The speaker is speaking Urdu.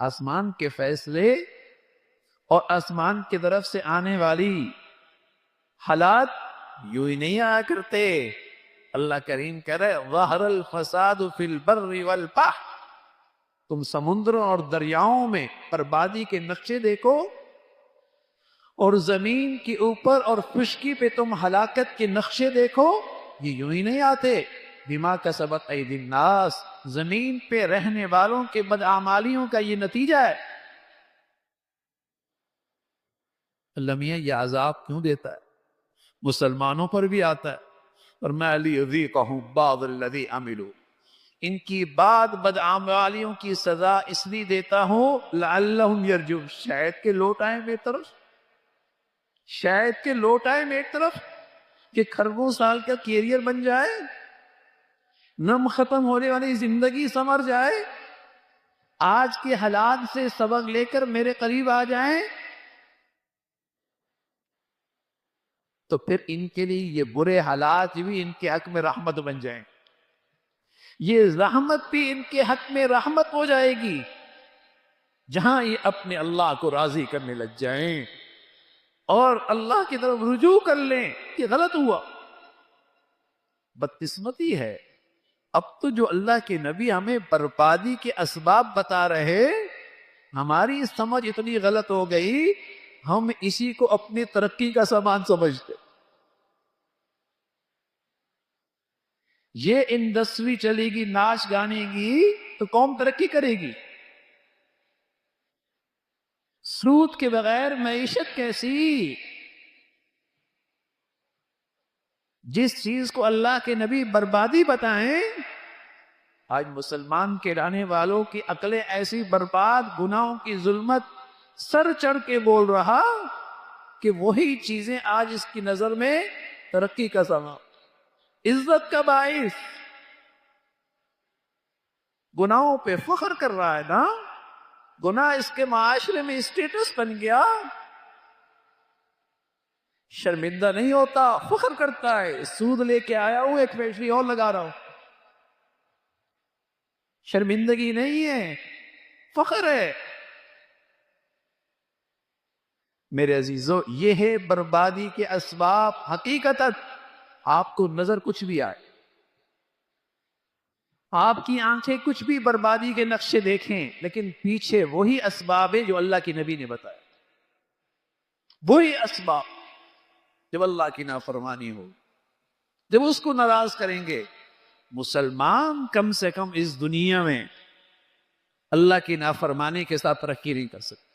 آسمان کے فیصلے اور آسمان کی طرف سے آنے والی حالات یوں ہی نہیں آیا کرتے. اللہ کریم کہہ رہے ظہر الفساد فی البر والبحر. تم سمندروں اور دریاؤں میں بربادی کے نقشے دیکھو اور زمین کے اوپر اور خشکی پہ تم ہلاکت کے نقشے دیکھو. یہ یوں ہی نہیں آتے. بما کسبت ایدی الناس. زمین پہ رہنے والوں کے بدعمالیوں کا یہ نتیجہ ہے. اللہ میاں یہ عذاب کیوں دیتا ہے؟ مسلمانوں پر بھی آتا ہے. اور میں لیذیقہم بعض الذی عملوا. ان کی بعض بدعمالیوں کی سزا اس لیے دیتا ہوں لعلہم یرجعون. شاید کہ لوٹ آئیں میری طرف. شاید کہ لوٹ آئے میری طرف کہ کھربوں سال کا کیریئر بن جائے, نم ختم ہونے والی زندگی سنور جائے, آج کے حالات سے سبق لے کر میرے قریب آ جائیں. تو پھر ان کے لیے یہ برے حالات بھی ان کے حق میں رحمت بن جائیں. یہ رحمت بھی ان کے حق میں رحمت ہو جائے گی جہاں یہ اپنے اللہ کو راضی کرنے لگ جائیں اور اللہ کی طرف رجوع کر لیں کہ غلط ہوا. بدقسمتی ہے اب تو جو اللہ کے نبی ہمیں بربادی کے اسباب بتا رہے, ہماری سمجھ اتنی غلط ہو گئی ہم اسی کو اپنی ترقی کا سامان سمجھتے. یہ انڈسٹری چلے گی ناچ گانے کی تو قوم ترقی کرے گی. سود کے بغیر معیشت کیسی؟ جس چیز کو اللہ کے نبی بربادی بتائیں, آج مسلمان کہلانے والوں کی عقلیں ایسی برباد, گناہوں کی ظلمت سر چڑھ کے بول رہا کہ وہی چیزیں آج اس کی نظر میں ترقی کا سامان, عزت کا باعث. گناہوں پہ فخر کر رہا ہے نا, گناہ اس کے معاشرے میں اسٹیٹس بن گیا. شرمندہ نہیں ہوتا, فخر کرتا ہے. سود لے کے آیا ہوں, ایک فیکٹری اور لگا رہا ہوں. شرمندگی نہیں ہے, فخر ہے. میرے عزیزو, یہ ہے بربادی کے اسباب. حقیقتاً آپ کو نظر کچھ بھی آئے, آپ کی آنکھیں کچھ بھی بربادی کے نقشے دیکھیں, لیکن پیچھے وہی اسباب ہیں جو اللہ کی نبی نے بتایا. وہی اسباب. جب اللہ کی نافرمانی ہو, جب اس کو ناراض کریں گے, مسلمان کم سے کم اس دنیا میں اللہ کی نافرمانی کے ساتھ ترقی نہیں کر سکتے.